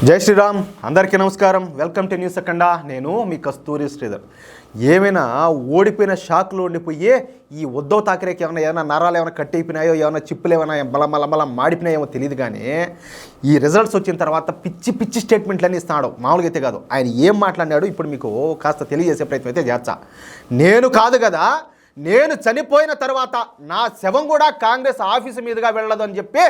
జై శ్రీరామ్, అందరికీ నమస్కారం. వెల్కమ్ టు న్యూస్ అఖండ. నేను మీ కస్తూరి శ్రీధర్. ఏమైనా ఓడిపోయిన షాక్లో ఉండిపోయి ఈ ఉద్ధవ్ ఠాక్రేకి ఏమైనా నరాలు ఏమైనా కట్టయిపోయినాయో, ఏమైనా చిప్పులు ఏమైనా బల మాడిపోయినాయేమో తెలియదు. కానీ ఈ రిజల్ట్స్ వచ్చిన తర్వాత పిచ్చి పిచ్చి స్టేట్మెంట్లన్నీ ఇస్తున్నాడు. మామూలుగా అయితే కాదు. ఆయన ఏం మాట్లాడినాడు ఇప్పుడు మీకు కాస్త తెలియజేసే ప్రయత్నం అయితే చేస్తా. నేను కాదు కదా, నేను చనిపోయిన తర్వాత నా శవం కూడా కాంగ్రెస్ ఆఫీసు మీదుగా వెళ్ళదు అని చెప్పి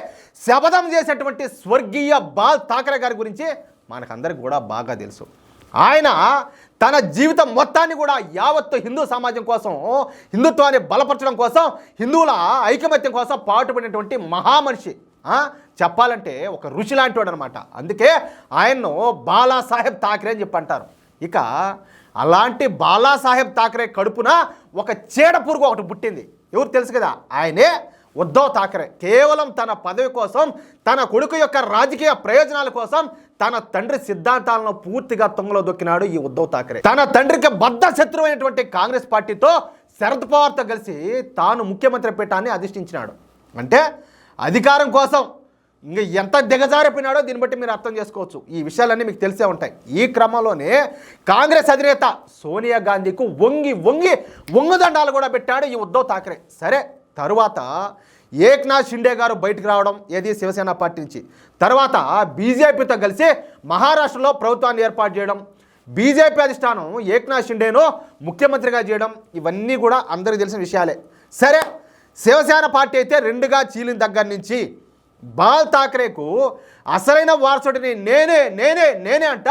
శపథం చేసేటువంటి స్వర్గీయ బాల్ ఠాక్రే గారి గురించి మనకందరికి కూడా బాగా తెలుసు. ఆయన తన జీవితం మొత్తాన్ని కూడా యావత్తు హిందూ సమాజం కోసం, హిందుత్వాన్ని బలపరచడం కోసం, హిందువుల ఐకమత్యం కోసం పాటుపడినటువంటి మహామనిషి. చెప్పాలంటే ఒక ఋషి లాంటి వాడు అనమాట. అందుకే ఆయన్ను బాలాసాహెబ్ ఠాక్రే అని చెప్పి అంటారు. ఇక అలాంటి బాలాసాహెబ్ ఠాక్రే కడుపున ఒక చీడ పురుగు ఒకటి పుట్టింది. ఎవరు తెలుసు కదా, ఆయనే ఉద్ధవ్ ఠాక్రే. కేవలం తన పదవి కోసం, తన కొడుకు యొక్క రాజకీయ ప్రయోజనాల కోసం తన తండ్రి సిద్ధాంతాలను పూర్తిగా తుంగలో దొక్కినాడు ఈ ఉద్ధవ్ ఠాక్రే. తన తండ్రికి బద్ధ శత్రువైనటువంటి కాంగ్రెస్ పార్టీతో శరద్ పవార్తో కలిసి తాను ముఖ్యమంత్రి పీఠాన్ని అధిష్ఠించినాడు. అంటే అధికారం కోసం ఇంకా ఎంత దిగజారిపోయినాడో దీన్ని బట్టి మీరు అర్థం చేసుకోవచ్చు. ఈ విషయాలన్నీ మీకు తెలిసే ఉంటాయి. ఈ క్రమంలోనే కాంగ్రెస్ అధినేత సోనియా గాంధీకు వంగుదండాలు కూడా పెట్టాడు ఈ ఉద్ధవ్ ఠాక్రే. సరే, తరువాత ఏక్నాథ్ షిండే గారు బయటకు రావడం, ఏది శివసేన పార్టీ నుంచి. తర్వాత బీజేపీతో కలిసి మహారాష్ట్రలో ప్రభుత్వాన్ని ఏర్పాటు చేయడం, బీజేపీ అధిష్టానం ఏక్నాథ్ షిండేను ముఖ్యమంత్రిగా చేయడం, ఇవన్నీ కూడా అందరికీ తెలిసిన విషయాలే. సరే, శివసేన పార్టీ అయితే రెండుగా చీలిన దగ్గర నుంచి బాల్ ఠాక్రేకు అసలైన వారసుడిని నేనే అంట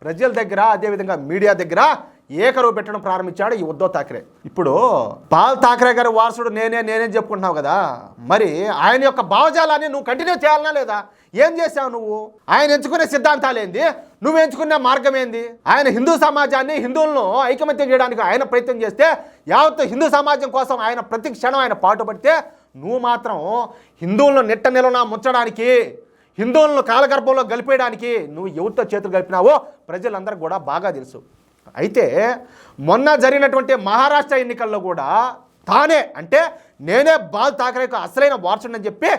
ప్రజల దగ్గర, అదేవిధంగా మీడియా దగ్గర ఏకరువు పెట్టడం ప్రారంభించాడు ఈ ఉద్ధవ్ ఠాక్రే. ఇప్పుడు బాల్ ఠాక్రే గారి వారసుడు నేనే చెప్పుకుంటున్నావు కదా, మరి ఆయన యొక్క భావజాలాన్ని నువ్వు కంటిన్యూ చేయాలనా లేదా? ఏం చేసావు నువ్వు? ఆయన ఎంచుకునే సిద్ధాంతాలు ఏంది? నువ్వు ఎంచుకునే మార్గం ఏంది? ఆయన హిందూ సమాజాన్ని, హిందువులను ఐకమత్యం చేయడానికి ఆయన ప్రయత్నం చేస్తే, యావత్తు హిందూ సమాజం కోసం ఆయన ప్రతి క్షణం ఆయన పాటుపడితే, నువ్వు మాత్రం హిందువులను నిట్ట నిలవన ముంచడానికి, హిందువులను కాలగర్భంలో గలిపేయడానికి నువ్వు ఎవరితో చేతులు కలిపినావో ప్రజలందరికీ కూడా బాగా తెలుసు. అయితే మొన్న జరిగినటువంటి మహారాష్ట్ర ఎన్నికల్లో కూడా తానే, అంటే నేనే బాల్ ఠాక్రేకు అసలైన వారసుడని చెప్పి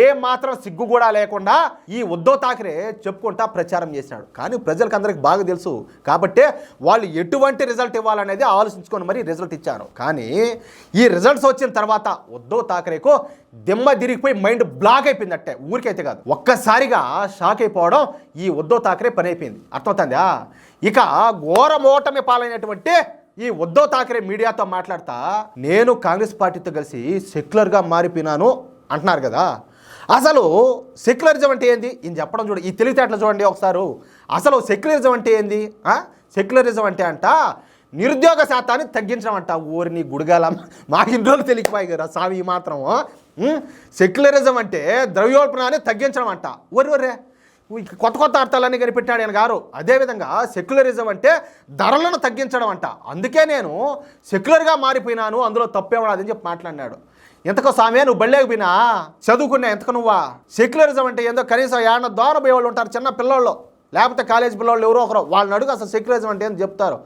ఏ మాత్రం సిగ్గు కూడా లేకుండా ఈ ఉద్ధవ్ ఠాక్రే చెప్పుకుంటా ప్రచారం చేశాడు. కానీ ప్రజలకు అందరికి బాగా తెలుసు కాబట్టి వాళ్ళు ఎటువంటి రిజల్ట్ ఇవ్వాలనేది ఆలోచించుకొని మరి రిజల్ట్ ఇచ్చారు. కానీ ఈ రిజల్ట్స్ వచ్చిన తర్వాత ఉద్ధవ్ ఠాక్రేకు దిమ్మ తిరిగిపోయి మైండ్ బ్లాక్ అయిపోయిందట్టే. ఊరికైతే కాదు, ఒక్కసారిగా షాక్ అయిపోవడం ఈ ఉద్ధవ్ ఠాక్రే పని అయిపోయింది. అర్థమవుతుందా? ఇక ఘోర ఓటమి పాలైనటువంటి ఈ ఉద్ధవ్ ఠాక్రే మీడియాతో మాట్లాడతా, నేను కాంగ్రెస్ పార్టీతో కలిసి సెక్యులర్గా మారిపోయినాను అంటున్నారు కదా. అసలు సెక్యులరిజం అంటే ఏంది? ఈయన చెప్పడం చూడండి, ఈ తెలివితేటలు చూడండి ఒకసారి. అసలు సెక్యులరిజం అంటే ఏంది? సెక్యులరిజం అంటే అంట నిరుద్యోగ శాతాన్ని తగ్గించడం అంట. ఊరిని గుడిగాల మాకు ఇన్ని రోజులు తెలియకపోయి కదా స్వామి. ఈ మాత్రం సెక్యులరిజం అంటే ద్రవ్యోల్బణాన్ని తగ్గించడం అంట. ఒరే కొత్త అర్థాలన్నీ కనిపెట్టాడు ఆయన గారు. అదేవిధంగా సెక్యులరిజం అంటే ధరలను తగ్గించడం అంట. అందుకే నేను సెక్యులర్గా మారిపోయినాను, అందులో తప్పేవాడని చెప్పి మాట్లాడినాడు. ఎంతకో స్వామి నువ్వు బళ్ళేకపోయినా చదువుకున్నా, ఎంతకు నువ్వా? సెక్యులరిజం అంటే ఏందో కనీసం ఏమన్నా దూర పోయేవాళ్ళు ఉంటారు, చిన్న పిల్లోళ్ళు, లేకపోతే కాలేజ్ పిల్లలు ఎవరో ఒకరు, వాళ్ళని అడుగు అసలు సెక్యులరిజం అంటే ఏంటి చెప్తారు.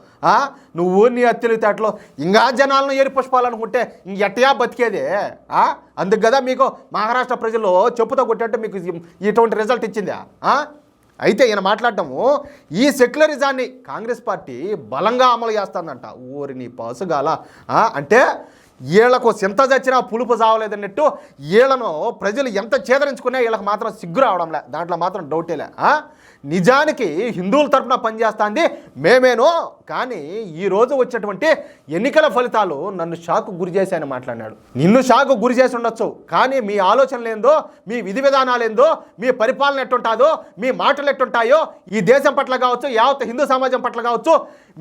నువ్వు నీ తెలివితేటలో ఇంకా జనాలను ఏరి పుష్పాలనుకుంటే ఎట్టయా బతికేదే? అందుకు కదా మీకు మహారాష్ట్ర ప్రజలు చెప్పుతో కొట్టేట్టు మీకు ఇటువంటి రిజల్ట్ ఇచ్చిందా? అయితే ఈయన మాట్లాడటము ఈ సెక్యులరిజాన్ని కాంగ్రెస్ పార్టీ బలంగా అమలు చేస్తుందంట. ఊరిని పసుగాల అంటే వీళ్ళకు సింత చచ్చినా పులుపు చావలేదన్నట్టు వీళ్ళను ప్రజలు ఎంత చేదరించుకున్నా వీళ్ళకి మాత్రం సిగ్గు రావడంలే, దాంట్లో మాత్రం డౌటేలే. నిజానికి హిందువుల తరఫున పనిచేస్తుంది మేమేనో, కానీ ఈరోజు వచ్చేటువంటి ఎన్నికల ఫలితాలు నన్ను షాకు గురి చేశాయని మాట్లాడినాడు. నిన్ను షాకు గురి చేసి ఉండొచ్చు, కానీ మీ ఆలోచనలు ఏందో, మీ విధి విధానాలు ఏందో, మీ పరిపాలన ఎట్టుంటుందో, మీ మాటలు ఎట్టుంటాయో, ఈ దేశం పట్ల కావచ్చు, యావత్ హిందూ సమాజం పట్ల కావచ్చు,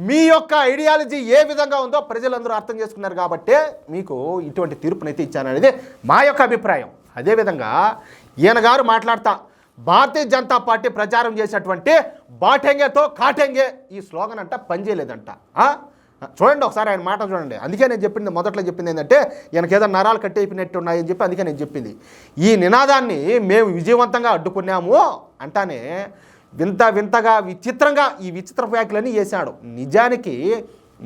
మీ యొక్క ఐడియాలజీ ఏ విధంగా ఉందో ప్రజలందరూ అర్థం చేసుకున్నారు కాబట్టే మీకు ఇటువంటి తీర్పునైతే ఇచ్చాననేది మా యొక్క అభిప్రాయం. అదేవిధంగా ఈయన గారు మాట్లాడతా భారతీయ జనతా పార్టీ ప్రచారం చేసినటువంటి బాటెంగేతో కాటెంగే ఈ స్లోగన్ అంట పనిచేయలేదంట. చూడండి ఒకసారి ఆయన మాట చూడండి. అందుకే నేను చెప్పింది, మొదట్లో చెప్పింది ఏంటంటే ఈయనకి ఏదో నరాలు కట్టయిపోయినట్టు ఉన్నాయని చెప్పి అందుకే నేను చెప్పింది. ఈ నినాదాన్ని మేము విజయవంతంగా అడ్డుకున్నాము అంటానే వింతగా విచిత్రంగా ఈ విచిత్ర వ్యాఖ్యలన్నీ చేశాడు. నిజానికి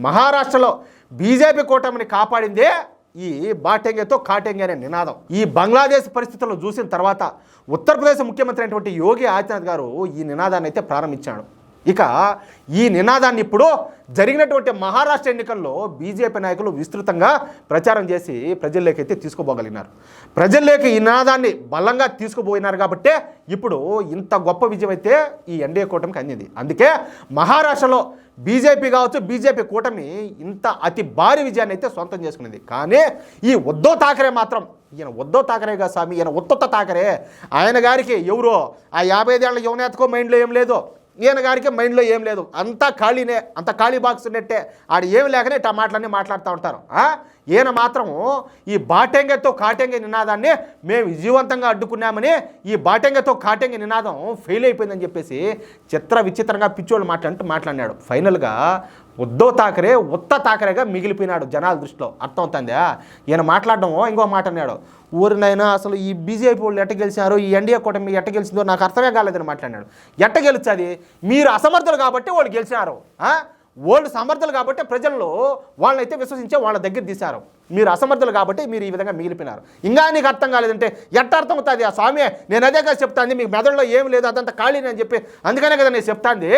మహారాష్ట్రలో బీజేపీ కూటమిని కాపాడిందే ఈ బాటెంగేతో కాటెంగే అనే నినాదం. ఈ బంగ్లాదేశ్ పరిస్థితులను చూసిన తర్వాత ఉత్తరప్రదేశ్ ముఖ్యమంత్రి అయినటువంటి యోగి ఆదిత్యనాథ్ గారు ఈ నినాదాన్ని అయితే ప్రారంభించాడు. ఇక ఈ నినాదాన్ని ఇప్పుడు జరిగినటువంటి మహారాష్ట్ర ఎన్నికల్లో బీజేపీ నాయకులు విస్తృతంగా ప్రచారం చేసి ప్రజల్లోకి అయితే తీసుకుపోగలిగినారు. ప్రజల్లోకి ఈ నినాదాన్ని బలంగా తీసుకుపోయినారు కాబట్టే ఇప్పుడు ఇంత గొప్ప విజయం అయితే ఈ ఎన్డీఏ కూటమికి అందింది. అందుకే మహారాష్ట్రలో బీజేపీ కావచ్చు, బీజేపీ కూటమి ఇంత అతి భారీ విజయాన్ని అయితే సొంతం చేసుకునేది. కానీ ఈ ఉద్ధవ్ ఠాకరే మాత్రం, ఈయన ఉద్ధవ్ ఠాకరేగా స్వామి, ఈయన ఉత్తొత్త ఠాకరే, ఆయన గారికి ఎవరో ఆ 55 ఏళ్ల యువనేతకో మైండ్లో ఏం లేదు, ఈయన గారికి మైండ్లో ఏం లేదు, అంతా ఖాళీనే, అంత ఖాళీ బాక్స్ ఉన్నట్టే, ఆడు ఏమి లేకనే ఇట్లా మాటలన్నీ మాట్లాడుతూ ఉంటారు. ఈయన మాత్రం ఈ బాటెంగేతో కాటెంగే నినాదాన్ని మేము విజయవంతంగా అడ్డుకున్నామని, ఈ బాటెంగేతో కాటెంగే నినాదం ఫెయిల్ అయిపోయిందని చెప్పేసి విచిత్రంగా పిచ్చోళ్ళు మాట్లాడినాడు. ఫైనల్గా ఉద్ధవ్ ఠాకరే ఉత్త ఠాకరేగా మిగిలిపోయినాడు జనాల దృష్టిలో. అర్థమవుతుందా? ఈయన మాట్లాడడం ఇంకో మాట అన్నాడు, ఊరినైనా అసలు ఈ బీజేపీ వాళ్ళు ఎట్ట గెలిచారు, ఈ ఎన్డీఏ కూటమి ఎట్ట గెలిచిందో నాకు అర్థమే కాలేదని మాట్లాడినాడు. ఎట్ట గెలిచేది? మీరు అసమర్థులు కాబట్టి వాళ్ళు గెలిచినారు. వాళ్ళు సమర్థులు కాబట్టి ప్రజల్లో వాళ్ళనైతే విశ్వసించే వాళ్ళ దగ్గర తీశారు. మీరు అసమర్థులు కాబట్టి మీరు ఈ విధంగా మిగిలిపోయినారు. ఇంకా నీకు అర్థం కాలేదంటే ఎట్ట అర్థం అవుతుంది? ఆ స్వామి నేను అదే కదా చెప్తాను, మీకు మెదడులో ఏం లేదు, అదంతా ఖాళీ అని చెప్పి, అందుకనే కదా నేను చెప్తాంది.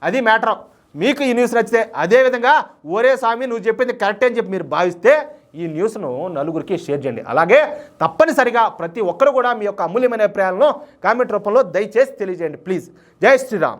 అది మ్యాటర్. మీకు ఈ న్యూస్ నచ్చితే అదేవిధంగా ఒరే స్వామి నువ్వు చెప్పింది కరెక్ట్ అని చెప్పి మీరు భావిస్తే ఈ న్యూస్ను నలుగురికి షేర్ చేయండి. అలాగే తప్పనిసరిగా ప్రతి ఒక్కరు కూడా మీ యొక్క అమూల్యమైన అభిప్రాయాలను కామెంట్ రూపంలో దయచేసి తెలియజేయండి ప్లీజ్. జై శ్రీరామ్.